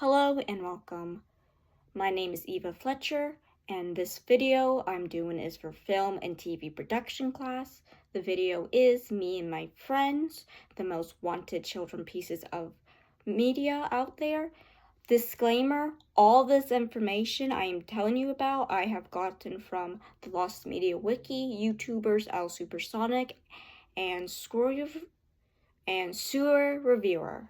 Hello and welcome. My name is Eva Fletcher, and this video I'm doing is for film and TV production class. The video is me and my friends, the most wanted children pieces of media out there. Disclaimer, all this information I am telling you about I have gotten from the Lost Media Wiki, YouTubers L Supersonic, and Sewer Reviewer.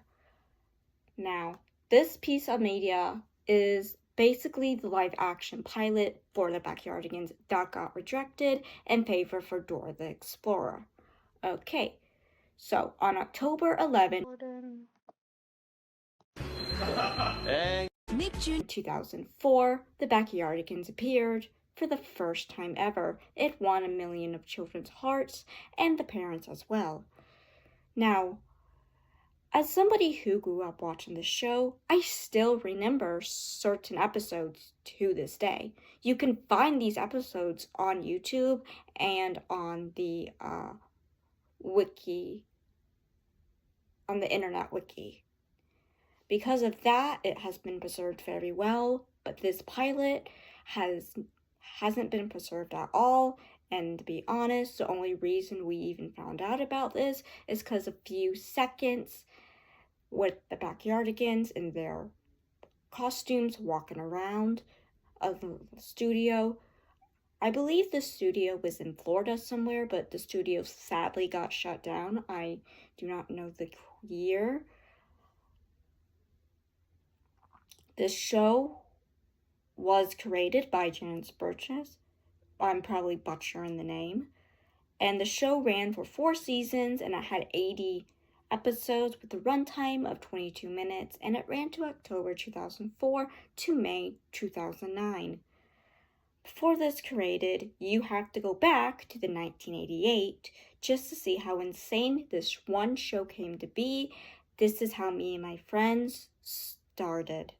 Now, this piece of media is basically the live-action pilot for the Backyardigans that got rejected in favor for Dora the Explorer. Okay, so on October 11th, mid-June 2004, the Backyardigans appeared. For the first time ever, it won 1 million of children's hearts, and the parents as well. Now, as somebody who grew up watching the show, I still remember certain episodes to this day. You can find these episodes on YouTube and on the wiki, on the internet wiki. Because of that, it has been preserved very well, but this pilot hasn't been preserved at all. And to be honest, the only reason we even found out about this is because a few seconds with the Backyardigans in their costumes walking around of the studio. I believe the studio was in Florida somewhere, but the studio sadly got shut down. I do not know the year. This show was created by Janice Burgess. I'm probably butchering the name. And the show ran for 4 seasons, and it had 80 episodes with a runtime of 22 minutes, and it ran to October 2004 to May 2009. Before this created, you have to go back to the 1988 just to see how insane this one show came to be. This is how me and my friends started.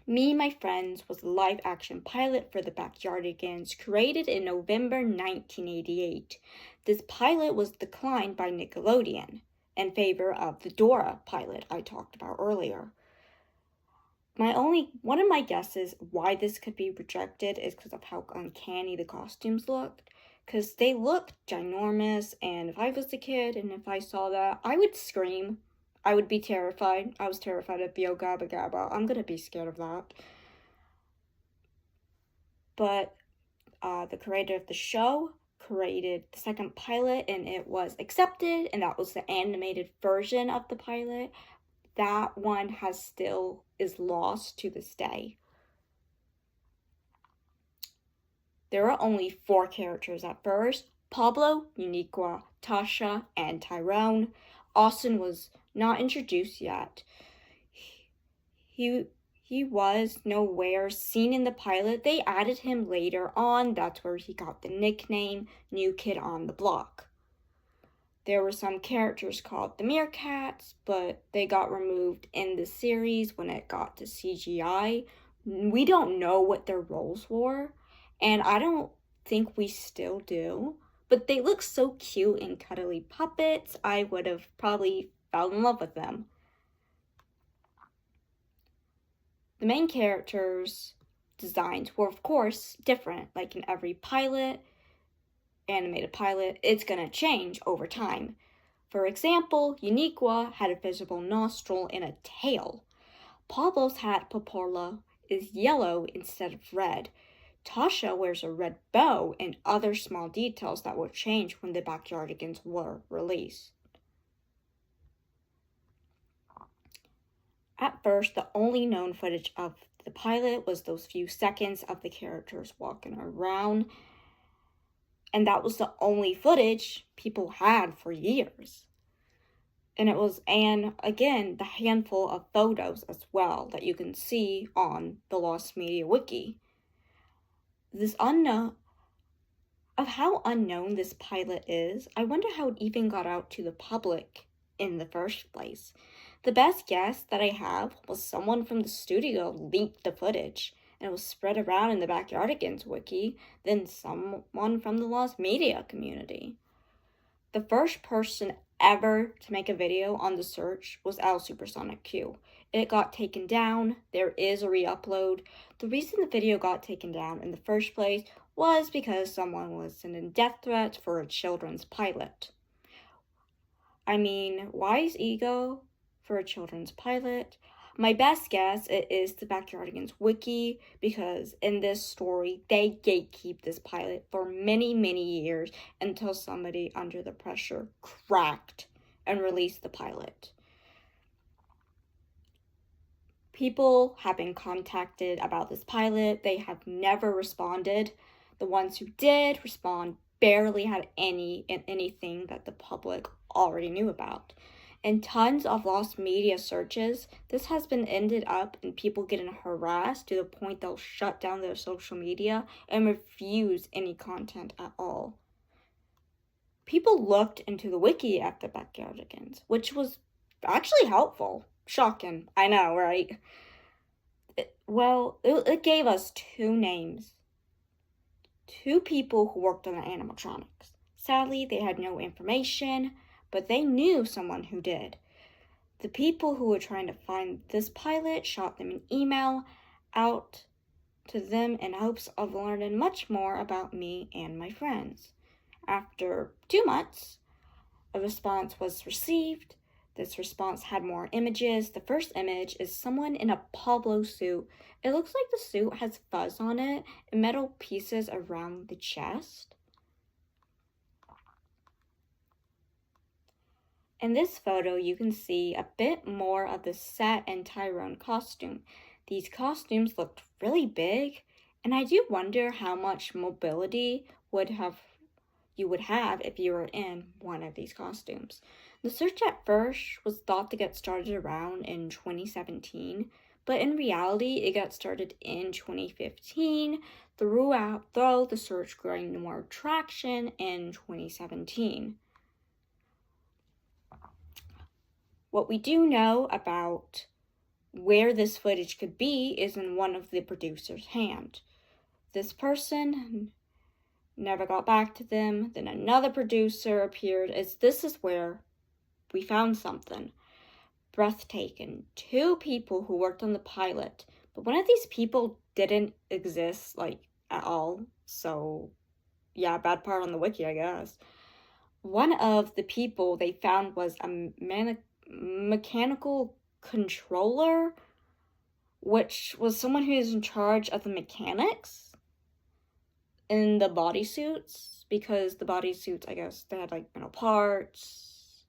Me and My Friends was a live-action pilot for the Backyardigans created in November 1988. This pilot was declined by Nickelodeon in favor of the Dora pilot I talked about earlier. One of my guesses why this could be rejected is because of how uncanny the costumes looked. Because they looked ginormous, and if I was a kid and if I saw that, I would scream. I would be terrified. I was terrified of Bio Gabba Gabba. I'm gonna be scared of that. But the creator of the show created the second pilot, and it was accepted, and that was the animated version of the pilot. That one is lost to this day. There are only 4 characters at first: Pablo, Uniqua, Tasha, and Tyrone. Austin was not introduced yet. He was nowhere seen in the pilot. They added him later on. That's where he got the nickname New Kid on the Block. There were some characters called the Meerkats, but they got removed in the series when it got to CGI. We don't know what their roles were, and I don't think we still do. But they look so cute and cuddly puppets, I would have probably fell in love with them. The main characters' designs were, of course, different. Like in every animated pilot, it's gonna change over time. For example, Uniqua had a visible nostril and a tail. Pablo's hat Papola is yellow instead of red. Tasha wears a red bow and other small details that will change when the Backyardigans were released. At first, the only known footage of the pilot was those few seconds of the characters walking around, and that was the only footage people had for years. And again, the handful of photos as well that you can see on the Lost Media Wiki. This unknown of how unknown this pilot is, I wonder how it even got out to the public in the first place. The best guess that I have was someone from the studio leaked the footage, and it was spread around in the Backyardigans wiki, then someone from the Lost Media community. The first person ever to make a video on the search was L Supersonic Q. It got taken down. There is a re-upload. The reason the video got taken down in the first place was because someone was sending death threats for a children's pilot. I mean, why is ego for a children's pilot? My best guess it is the Backyardigans wiki, because in this story, they gatekeep this pilot for many, many years until somebody under the pressure cracked and released the pilot. People have been contacted about this pilot. They have never responded. The ones who did respond barely had anything that the public already knew about. In tons of lost media searches, this has been ended up in people getting harassed to the point they'll shut down their social media and refuse any content at all. People looked into the wiki at the Backyardigans, which was actually helpful. Shocking, I know, right? It gave us two names. Two people who worked on the animatronics. Sadly, they had no information, but they knew someone who did. The people who were trying to find this pilot shot them an email out to them in hopes of learning much more about me and my friends. After 2 months, a response was received. This response had more images. The first image is someone in a Pablo suit. It looks like the suit has fuzz on it and metal pieces around the chest. In this photo, you can see a bit more of the Set and Tyrone costume. These costumes looked really big, and I do wonder how much mobility you would have if you were in one of these costumes. The search at first was thought to get started around in 2017, but in reality, it got started in 2015, though the search gained more traction in 2017. What we do know about where this footage could be is in one of the producer's hand. This person never got back to them. Then another producer appeared as this is where we found something. Breathtaking. Two people who worked on the pilot, but one of these people didn't exist, at all. So, yeah, bad part on the wiki, I guess. One of the people they found was a mechanical controller, which was someone who is in charge of the mechanics in the bodysuits, because the bodysuits, I guess, they had metal parts.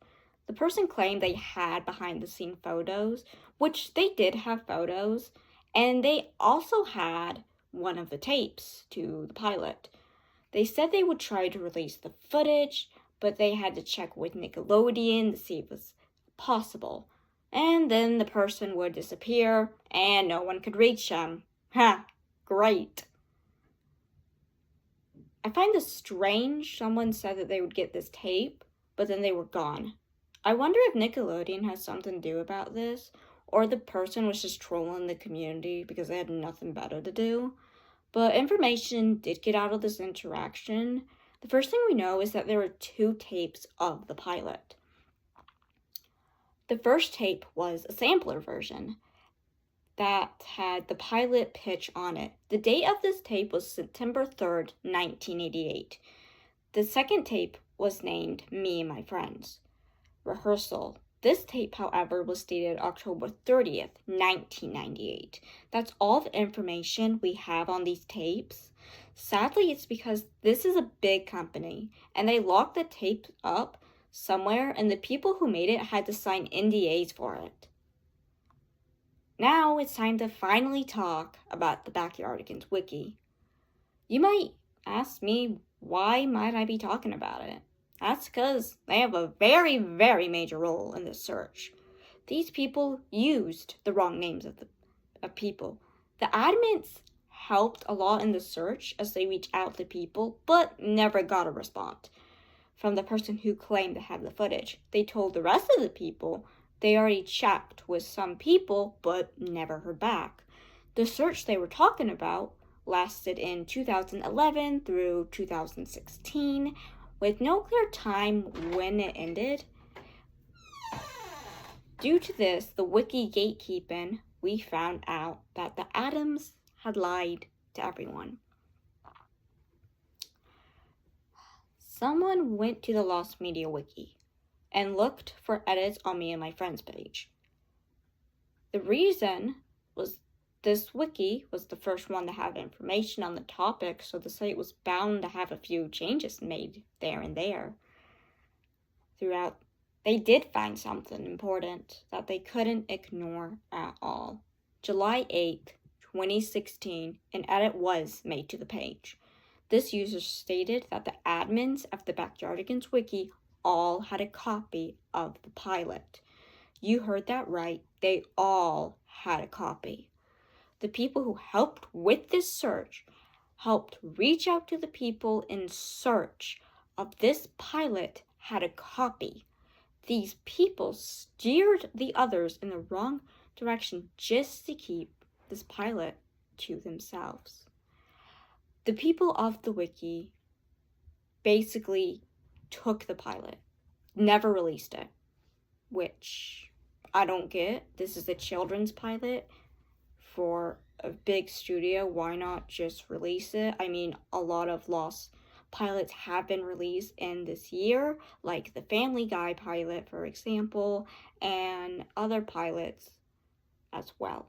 The person claimed they had behind the scene photos, which they did have photos, and they also had one of the tapes to the pilot. They said they would try to release the footage, but they had to check with Nickelodeon to see if it was possible. And then the person would disappear, and no one could reach them. Ha! Great. I find this strange. Someone said that they would get this tape, but then they were gone. I wonder if Nickelodeon has something to do about this, or the person was just trolling the community because they had nothing better to do. But information did get out of this interaction. The first thing we know is that there were 2 tapes of the pilot. The first tape was a sampler version that had the pilot pitch on it. The date of this tape was September 3rd, 1988. The second tape was named Me and My Friends. Rehearsal. This tape, however, was dated October 30th, 1998. That's all the information we have on these tapes. Sadly, it's because this is a big company, and they locked the tape up somewhere, and the people who made it had to sign NDAs for it. Now it's time to finally talk about the Backyardigans wiki. You might ask me, why might I be talking about it? That's because they have a very, very major role in this search. These people used the wrong names of people. The admins helped a lot in the search as they reached out to people, but never got a response from the person who claimed to have the footage. They told the rest of the people they already checked with some people, but never heard back. The search they were talking about lasted in 2011 through 2016, With no clear time when it ended, due to this, the wiki gatekeeping, we found out that the Adams had lied to everyone. Someone went to the Lost Media Wiki and looked for edits on me and my friend's page. The reason was this wiki was the first one to have information on the topic, so the site was bound to have a few changes made there and there. Throughout, they did find something important that they couldn't ignore at all. July 8th, 2016, an edit was made to the page. This user stated that the admins of the Backyardigans wiki all had a copy of the pilot. You heard that right, they all had a copy. The people who helped with this search helped reach out to the people in search of this pilot had a copy. These people steered the others in the wrong direction just to keep this pilot to themselves. The people of the wiki basically took the pilot, never released it, which I don't get. This is a children's pilot for a big studio. Why not just release it? I mean, a lot of lost pilots have been released in this year, like the Family Guy pilot, for example, and other pilots as well.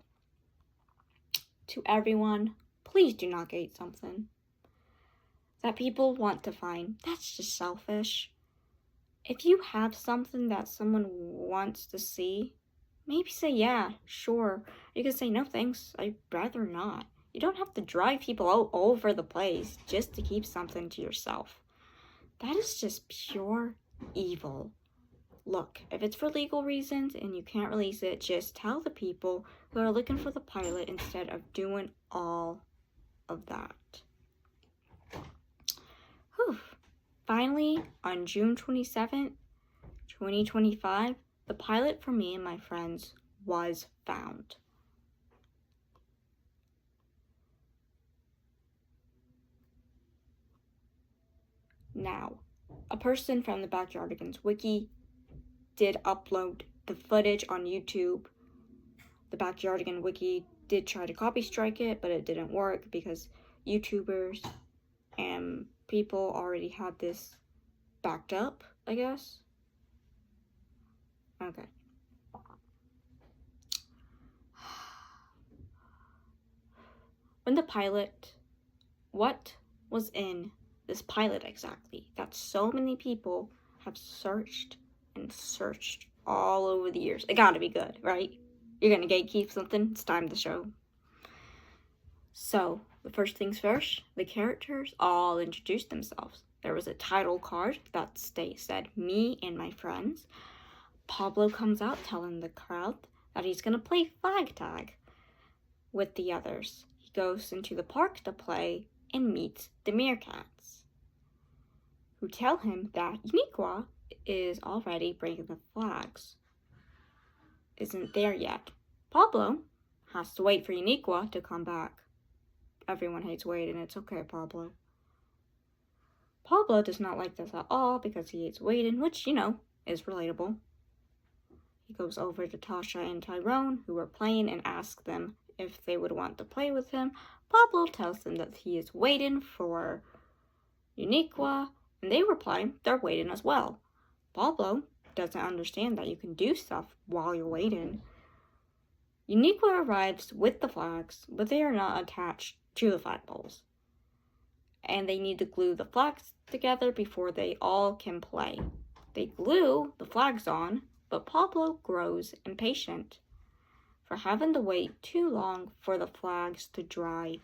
To everyone, please do not gate something that people want to find. That's just selfish. If you have something that someone wants to see, maybe say, yeah, sure. You can say, no thanks, I'd rather not. You don't have to drive people all over the place just to keep something to yourself. That is just pure evil. Look, if it's for legal reasons and you can't release it, just tell the people who are looking for the pilot instead of doing all of that. Whew. Finally, on June 27th, 2025, the pilot for me and my friends was found. Now, a person from the Backyardigans wiki did upload the footage on YouTube. The Backyardigan wiki did try to copy strike it, but it didn't work because YouTubers and people already had this backed up, I guess. Okay. When the pilot, what was in this pilot exactly that so many people have searched and searched all over the years? It gotta be good, right? You're gonna gatekeep something, it's time to show. So, the first things first, the characters all introduced themselves. There was a title card that said, me and my friends. Pablo comes out telling the crowd that he's gonna play flag tag with the others. He goes into the park to play and meets the meerkats, who tell him that Uniqua is already bringing the flags. Isn't there yet. Pablo has to wait for Uniqua to come back. Everyone hates waiting, it's okay, Pablo. Pablo does not like this at all because he hates waiting, which, is relatable. He goes over to Tasha and Tyrone, who are playing, and asks them if they would want to play with him. Pablo tells them that he is waiting for Uniqua, and they reply they're waiting as well. Pablo doesn't understand that you can do stuff while you're waiting. Uniqua arrives with the flags, but they are not attached to the flagpoles, and they need to glue the flags together before they all can play. They glue the flags on, but Pablo grows impatient for having to wait too long for the flags to dry.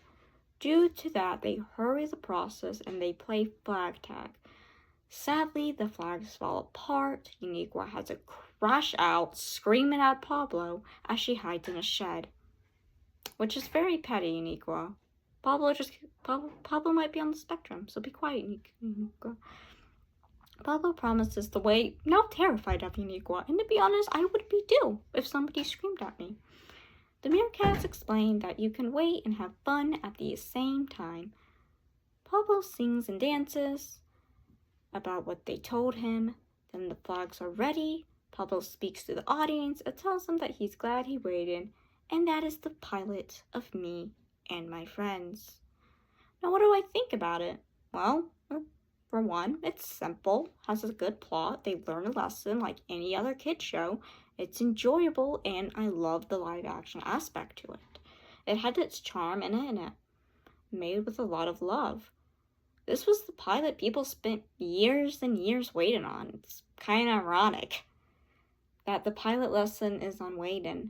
Due to that, they hurry the process and they play flag tag. Sadly, the flags fall apart. Uniqua has a crash out, screaming at Pablo as she hides in a shed, which is very petty, Uniqua. Pablo might be on the spectrum, so be quiet, Uniqua. Pablo promises to wait, now terrified of Uniqua, and to be honest, I would be too if somebody screamed at me. The meerkats explain that you can wait and have fun at the same time. Pablo sings and dances, about what they told him. Then the flags are ready. Pablo speaks to the audience and tells them that he's glad he waited, and that is the pilot of me and my friends. Now, what do I think about it? Well, for one, it's simple, has a good plot, they learn a lesson like any other kid show, it's enjoyable, and I love the live action aspect to it. It had its charm in it, and it made with a lot of love. This was the pilot people spent years and years waiting on. It's kind of ironic that the pilot lesson is on Wayden.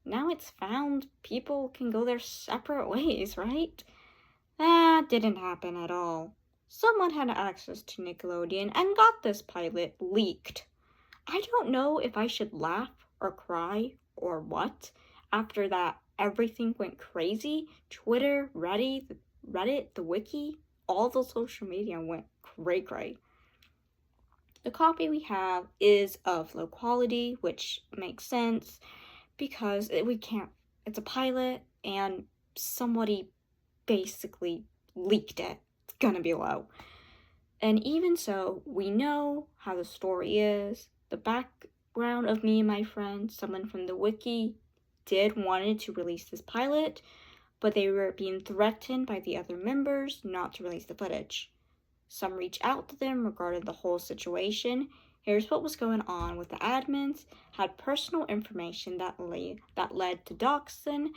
Now it's found, people can go their separate ways, right? That didn't happen at all. Someone had access to Nickelodeon and got this pilot leaked. I don't know if I should laugh or cry or what. After that, everything went crazy. Twitter, Reddit, the wiki, all the social media went cray-cray. The copy we have is of low quality, which makes sense because it's a pilot and somebody basically leaked it. It's gonna be low. And even so, we know how the story is. The background of me and my friend, someone from the wiki wanted to release this pilot, but they were being threatened by the other members not to release the footage. Some reached out to them regarding the whole situation. Here's what was going on with the admins, had personal information that led to doxing,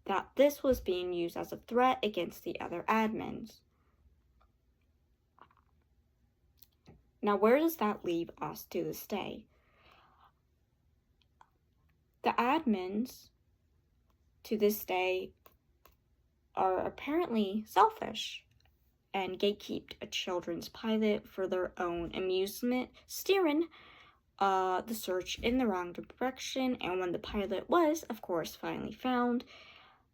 that this was being used as a threat against the other admins. Now, where does that leave us to this day? The admins to this day are apparently selfish and gatekeeped a children's pilot for their own amusement, steering the search in the wrong direction. And when the pilot was, of course, finally found,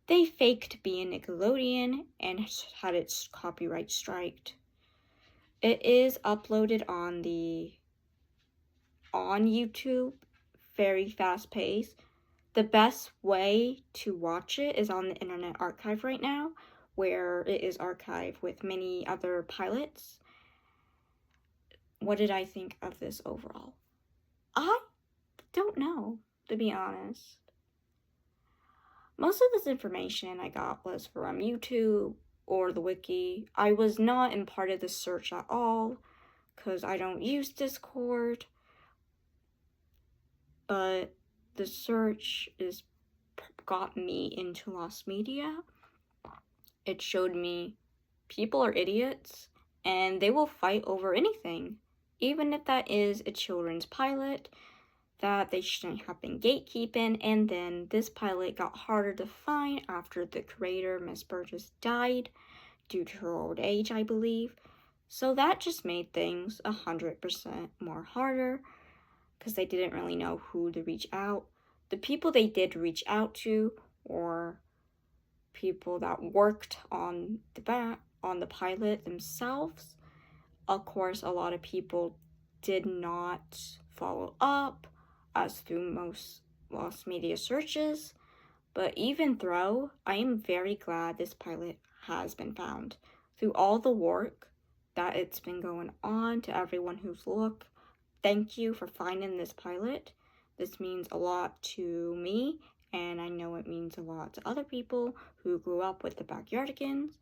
they faked being Nickelodeon and had its copyright striked. It is uploaded on YouTube, very fast paced. The best way to watch it is on the Internet Archive right now, where it is archived with many other pilots. What did I think of this overall? I don't know, to be honest. Most of this information I got was from YouTube or the wiki. I was not in part of the search at all, because I don't use Discord. But the search got me into Lost Media. It showed me people are idiots and they will fight over anything, even if that is a children's pilot that they shouldn't have been gatekeeping. And then this pilot got harder to find after the creator, Miss Burgess, died due to her old age, I believe. So that just made things 100% more harder because they didn't really know who to reach out. The people they did reach out to were people that worked on the pilot themselves. Of course, a lot of people did not follow up, as through most Lost Media searches. But even though, I am very glad this pilot has been found. Through all the work that it's been going on, to everyone who's looked, thank you for finding this pilot. This means a lot to me, and I know it means a lot to other people who grew up with the Backyardigans.